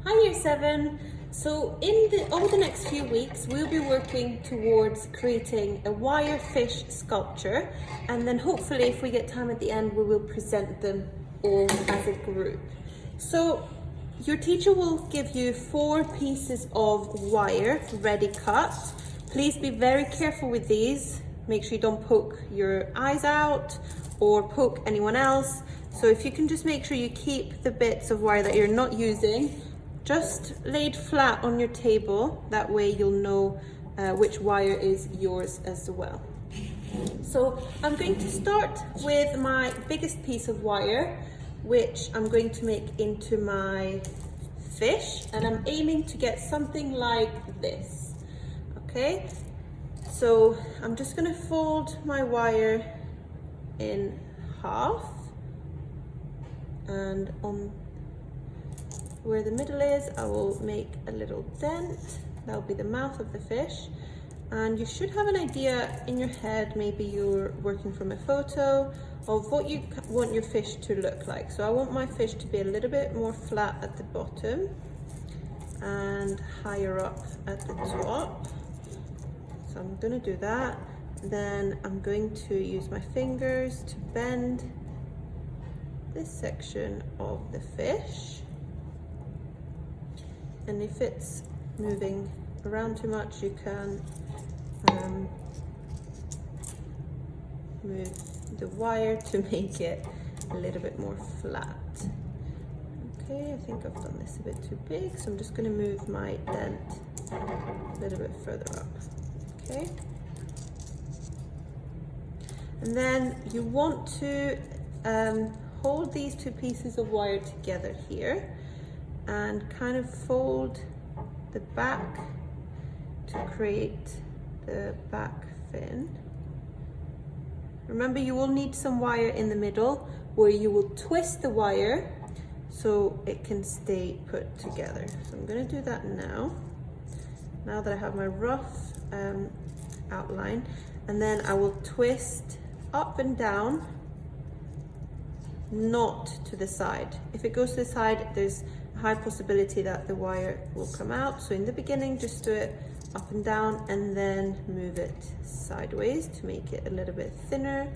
Hi Year 7. So over the next few weeks we'll be working towards creating a wire fish sculpture, and then hopefully if we get time at the end we will present them all as a group. So your teacher will give you 4 pieces of wire ready cut. Please be very careful with these. Make sure you don't poke your eyes out or poke anyone else. So if you can just make sure you keep the bits of wire that you're not using just laid flat on your table, that way you'll know which wire is yours as well. So I'm going to start with my biggest piece of wire, which I'm going to make into my fish, and I'm aiming to get something like this. Okay, so I'm just going to fold my wire in half, and on where the middle is I will make a little dent. That'll be the mouth of the fish, and you should have an idea in your head, maybe you're working from a photo, of what you want your fish to look like. So I want my fish to be a little bit more flat at the bottom and higher up at the top. So I'm going to do that. Then I'm going to use my fingers to bend this section of the fish. And if it's moving around too much, you can move the wire to make it a little bit more flat. Okay, I think I've done this a bit too big, so I'm just going to move my dent a little bit further up. Okay. And then you want to hold these 2 pieces of wire together here and kind of fold the back to create the back fin. Remember, you will need some wire in the middle where you will twist the wire so it can stay put together. So I'm going to do that now that I have my rough outline, and then I will twist up and down, not to the side. If it goes to the side, there's a high possibility that the wire will come out. So in the beginning, just do it up and down, and then move it sideways to make it a little bit thinner.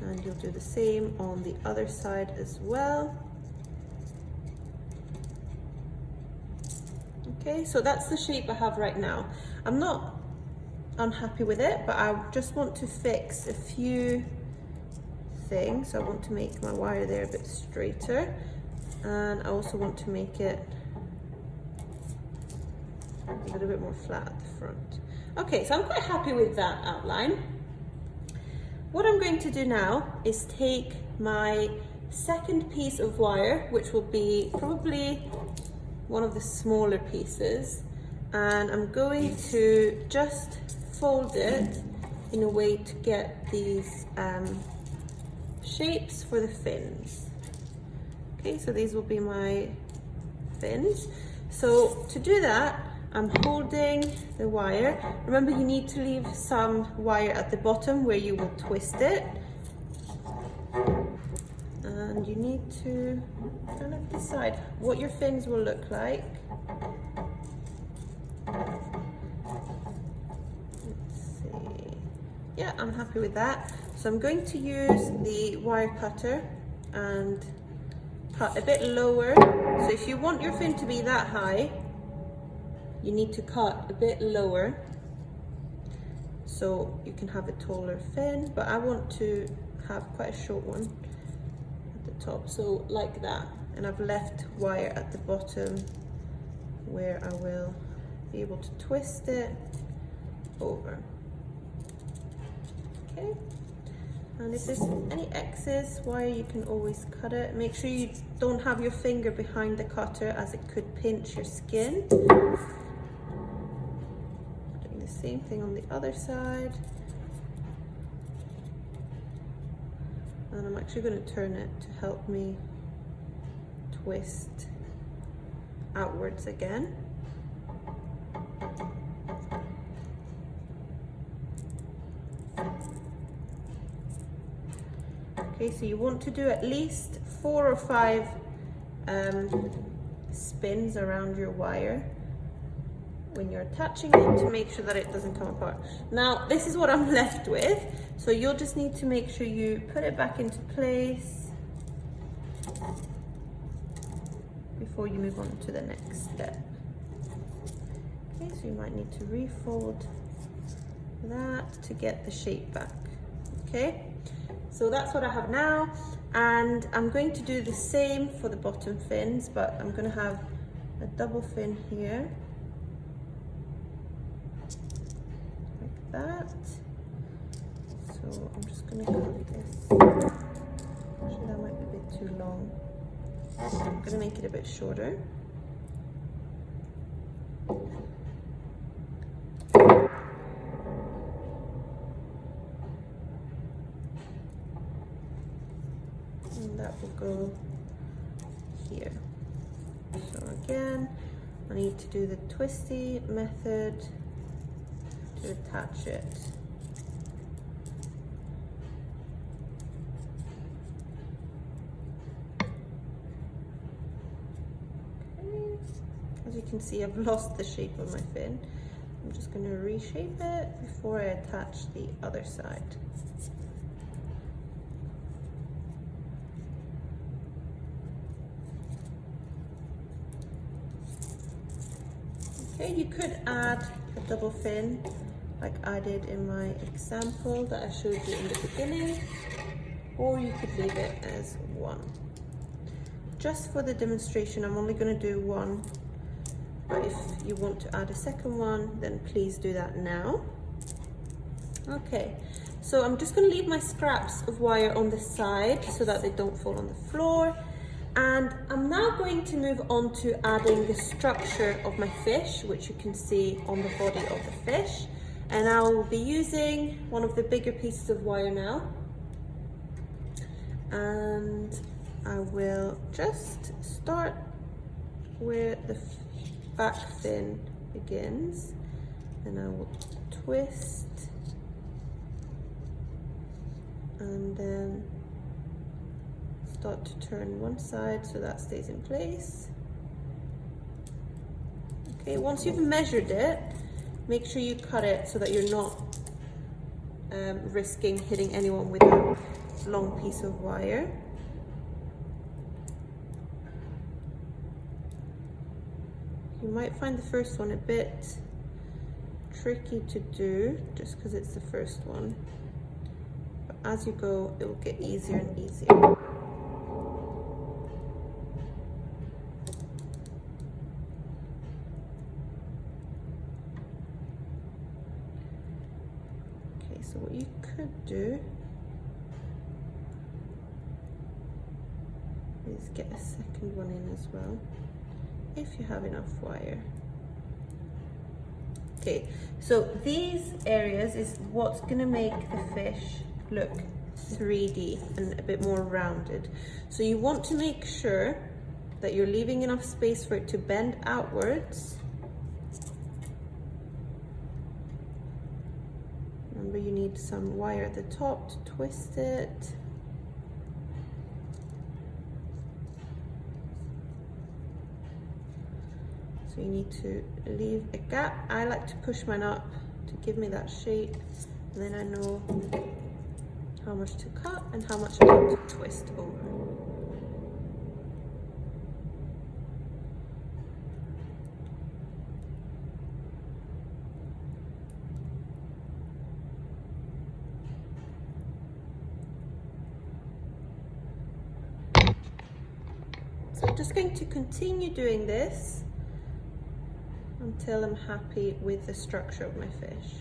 And you'll do the same on the other side as well. Okay, so that's the shape I have right now. I'm not unhappy with it, but I just want to fix a few things. So I want to make my wire there a bit straighter, and I also want to make it a little bit more flat at the front. Okay, so I'm quite happy with that outline. What I'm going to do now is take my second piece of wire, which will be probably one of the smaller pieces, and I'm going to just fold it in a way to get these shapes for the fins. Okay, so these will be my fins. So to do that, I'm holding the wire. Remember, you need to leave some wire at the bottom where you will twist it. And you need to kind of decide what your fins will look like. Let's see. Yeah, I'm happy with that. So I'm going to use the wire cutter and cut a bit lower. So if you want your fin to be that high, you need to cut a bit lower so you can have a taller fin, but I want to have quite a short one at the top, so like that. And I've left wire at the bottom where I will be able to twist it over. Okay, and if there's any excess wire, you can always cut it. Make sure you don't have your finger behind the cutter, as it could pinch your skin. Same thing on the other side. And I'm actually going to turn it to help me twist outwards again. Okay, so you want to do at least 4 or 5 spins around your wire when you're attaching it to make sure that it doesn't come apart. Now, this is what I'm left with. So you'll just need to make sure you put it back into place before you move on to the next step. Okay, so you might need to refold that to get the shape back. Okay, so that's what I have now, and I'm going to do the same for the bottom fins, but I'm going to have a double fin here, like that. So I'm just going to cut this. Actually, that might be a bit too long. I'm going to make it a bit shorter. And that will go here. So again, I need to do the twisty method to attach it. Okay. As you can see, I've lost the shape of my fin. I'm just going to reshape it before I attach the other side. Okay, you could add a double fin like I did in my example that I showed you in the beginning, or you could leave it as one. Just for the demonstration, I'm only going to do one, but if you want to add a second one, then please do that now. Okay, so I'm just going to leave my scraps of wire on the side so that they don't fall on the floor. And I'm now going to move on to adding the structure of my fish, which you can see on the body of the fish. And I will be using one of the bigger pieces of wire now. And I will just start where the back fin begins. And I will twist and then start to turn one side so that stays in place. Okay, once you've measured it, make sure you cut it so that you're not risking hitting anyone with a long piece of wire. You might find the first one a bit tricky to do just because it's the first one, but as you go it will get easier and easier. So what you could do is get a second one in as well, if you have enough wire. Okay, so these areas is what's going to make the fish look 3D and a bit more rounded. So you want to make sure that you're leaving enough space for it to bend outwards. Remember, you need some wire at the top to twist it. So you need to leave a gap. I like to push mine up to give me that shape, and then I know how much to cut and how much I want to twist over. So I'm just going to continue doing this until I'm happy with the structure of my fish.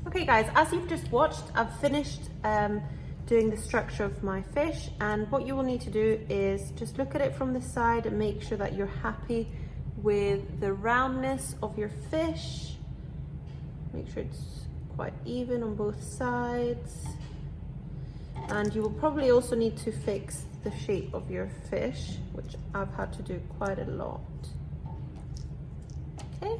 Okay guys, as you've just watched, I've finished doing the structure of my fish, and what you will need to do is just look at it from the side and make sure that you're happy with the roundness of your fish. Make sure it's quite even on both sides. And you will probably also need to fix the shape of your fish, which I've had to do quite a lot. Okay,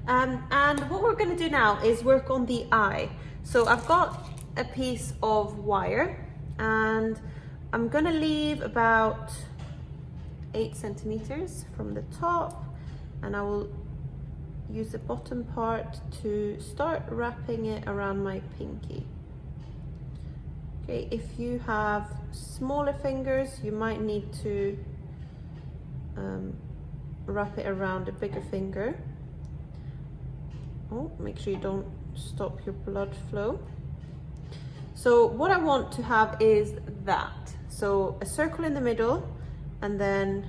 and what we're going to do now is work on the eye. So I've got a piece of wire, and I'm going to leave about 8 centimeters from the top, and I will use the bottom part to start wrapping it around my pinky. Okay, if you have smaller fingers, you might need to wrap it around a bigger finger. Oh, make sure you don't stop your blood flow. So what I want to have is that. So a circle in the middle, and then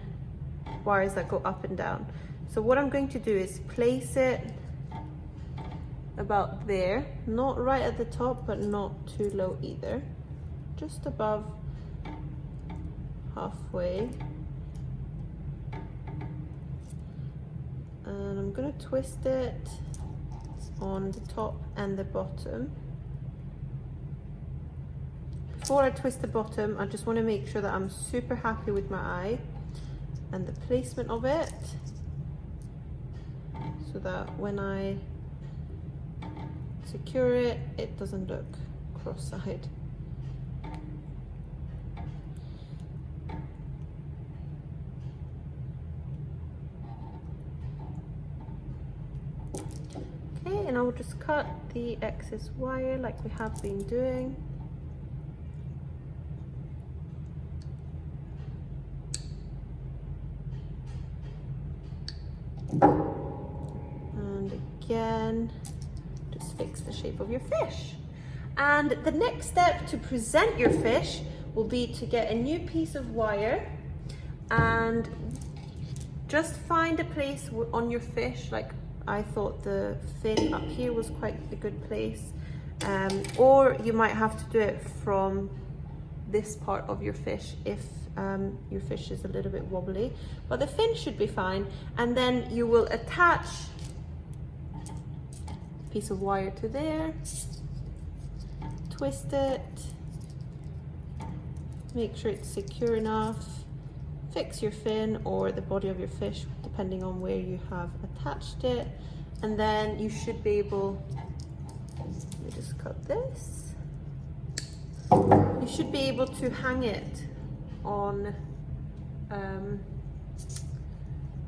wires that go up and down. So what I'm going to do is place it about there, not right at the top, but not too low either. Just above halfway. And I'm going to twist it on the top and the bottom. Before I twist the bottom, I just want to make sure that I'm super happy with my eye and the placement of it, so that when I secure it, it doesn't look cross-eyed. Okay, and I will just cut the excess wire like we have been doing. And again, just fix the shape of your fish. And the next step to present your fish will be to get a new piece of wire and just find a place on your fish. Like, I thought the fin up here was quite a good place, or you might have to do it from this part of your fish if your fish is a little bit wobbly, but the fin should be fine. And then you will attach a piece of wire to there, twist it, make sure it's secure enough, fix your fin or the body of your fish depending on where you have attached it, and then you should be able, let me just cut this, you should be able to hang it on,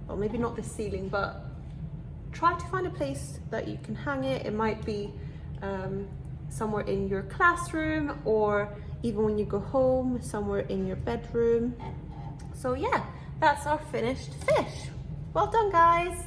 well, maybe not the ceiling, but try to find a place that you can hang it. It might be somewhere in your classroom, or even when you go home, somewhere in your bedroom. So yeah, that's our finished fish. Well done, guys.